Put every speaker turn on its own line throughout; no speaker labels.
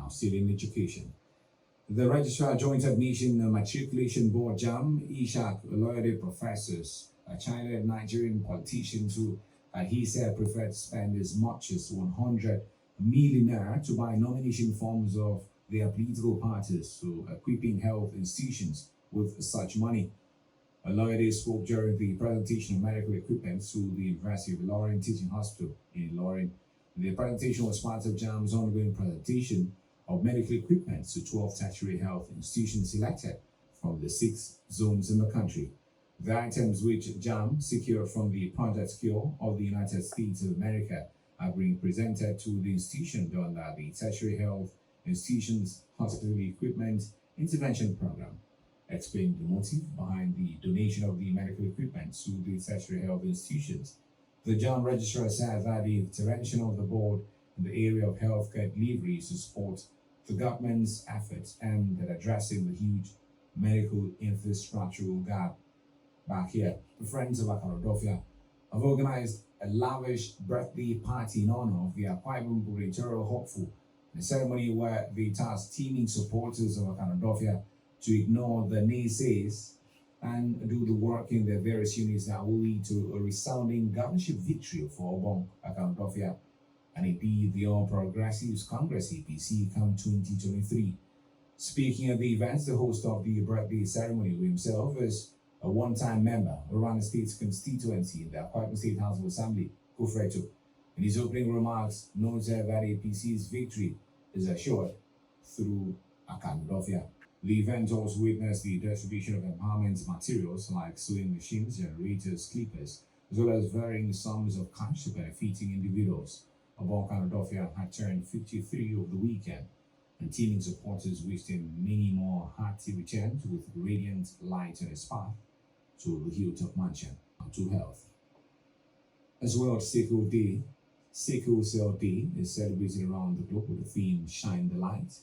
now still in education. The Registrar Joint Admission and Matriculation Board JAM, Ishak, lauded professors, China and Nigerian politicians who he said preferred to spend as much as 100 million naira to buy nomination forms of their political parties, so equipping health institutions with such money. Aloyede spoke during the presentation of medical equipment to the University of Ilorin Teaching Hospital in Ilorin. The presentation was part of JAM's ongoing presentation of medical equipment to 12 tertiary health institutions selected from the 6 zones in the country. The items which JAM secured from the Project Cure of the United States of America are being presented to the institution under the Tertiary Health Institutions Hospital Equipment Intervention Program. Explained the motive behind the donation of the medical equipment to the tertiary health institutions. The JAM Registrar said that the intervention of the board in the area of healthcare delivery is to support the government's efforts aimed at addressing the huge medical infrastructural gap. Back here, the Friends of Akarodofia have organized a lavish birthday party in honor of the Akwa Ibom gubernatorial hopeful, a ceremony where they tasked teaming supporters of Akarodofia to ignore the naysayers and do the work in their various units that will lead to a resounding governorship victory for Obong Akarodofia and indeed the All Progressives Congress APC come 2023. Speaking at the event, the host of the birthday ceremony himself is a one-time member of Rwanda State's constituency in the Akwa Ibom State House of Assembly, Kufreto. In his opening remarks, noted that APC's victory is assured through Akarodofia. The event also witnessed the distribution of empowerment materials like sewing machines, generators, clippers, as well as varying sums of cash to benefiting individuals. Obong Akarodofia had turned 53 over the weekend, and teaming supporters wished him many more hearty returns with radiant light on his path to the hilltop mansion to health. As World Sickle Day, Sickle Cell Day is celebrated around the globe with the theme Shine the Light.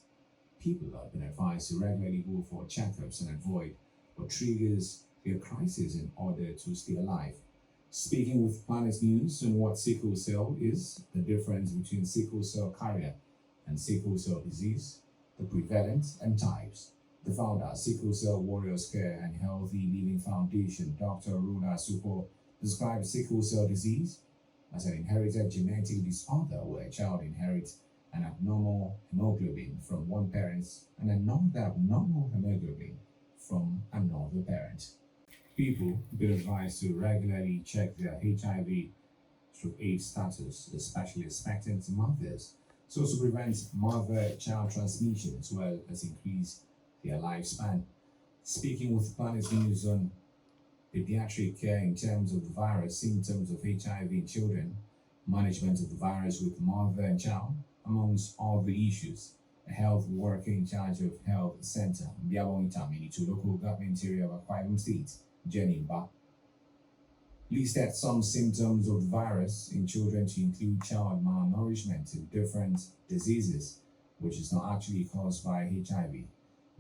People have been advised to regularly go for checkups and avoid what triggers their crisis in order to stay alive. Speaking with Planet News on what sickle cell is, the difference between sickle cell carrier and sickle cell disease, the prevalence and types. The founder, Sickle Cell Warriors Care and Healthy Living Foundation, Dr. Runa Suko, describes sickle cell disease as an inherited genetic disorder where a child inherits an abnormal hemoglobin from one parent and another abnormal hemoglobin from another parent. People have been advised to regularly check their HIV/AIDS status, especially expectant mothers, so as to prevent mother-child transmission as well as increase their lifespan. Speaking with Planet News on pediatric care in terms of the virus, symptoms of HIV in children, management of the virus with mother and child, amongst all the issues, a health worker in charge of Health Center, Mbiabong to local government area of Akwa Ibom State, Jenny Mba, listed some symptoms of the virus in children to include child malnourishment and different diseases, which is not actually caused by HIV.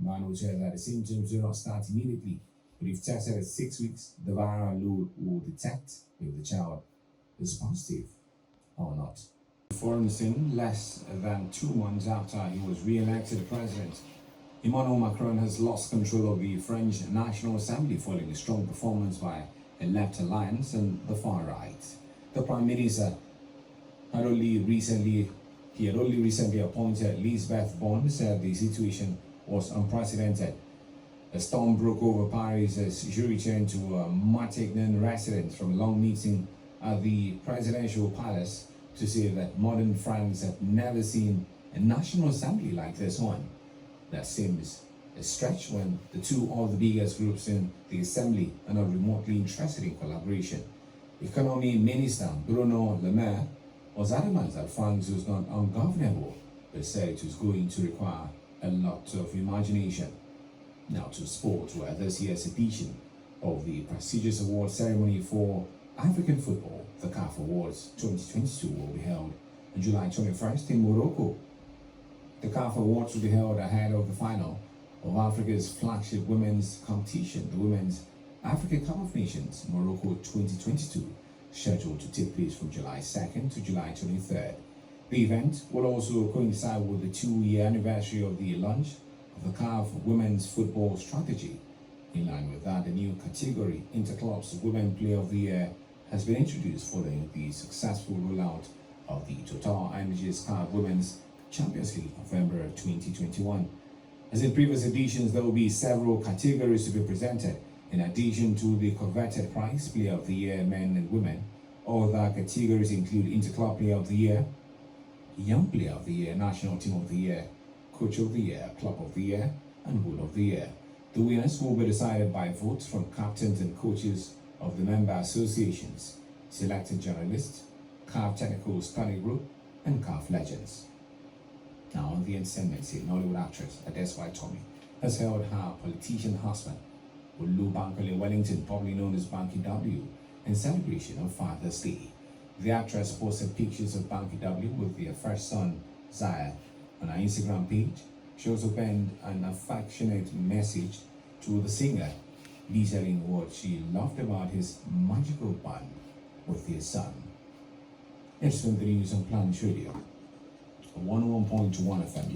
Mba said that the symptoms do not start immediately, but if tested at 6 weeks, the viral load will detect if the child is positive or not. For instance, less than 2 months after he was re-elected president, Emmanuel Macron has lost control of the French National Assembly following a strong performance by a left alliance and the far right. The Prime Minister had only recently appointed Lisbeth Borne, said the situation was unprecedented. A storm broke over Paris as she returned to a Matignon residence from a long meeting at the presidential palace to say that modern France had never seen a national assembly like this one. That seems a stretch when the two of the biggest groups in the assembly are not remotely interested in collaboration. Economy Minister Bruno Le Maire was adamant that France was not ungovernable, but said it was going to require a lot of imagination. Now to sport, where this year's edition of the prestigious award ceremony for African football, the CAF Awards 2022, will be held on July 21st in Morocco. The CAF Awards will be held ahead of the final of Africa's flagship women's competition, the Women's Africa Cup of Nations, Morocco 2022, scheduled to take place from July 2nd to July 23rd. The event will also coincide with the 2-year anniversary of the launch of the CAF Women's Football Strategy. In line with that, a new category, Interclubs Women Player of the Year, has been introduced following the successful rollout of the Total Energies CAF Women's Champions League November 2021. As in previous editions, there will be several categories to be presented, in addition to the coveted prize Player of the Year, men and women. Other categories include Interclub Player of the Year, Young Player of the Year, National Team of the Year, Coach of the Year, Club of the Year, and Goal of the Year. The winners will be decided by votes from captains and coaches of the member associations, selected journalists, CAF Technical Study Group, and CAF Legends. Now on the entertainment scene, Nollywood actress Adeswai Tommy has held her politician husband, Olu Bankole Wellington, probably known as Banky W, in celebration of Father's Day. The actress posted pictures of Banky W with their first son, Zaya, on her Instagram page. She also penned an affectionate message to the singer, detailing what she loved about his magical bond with his son. Next on the news on Planet Radio, 101.1 FM.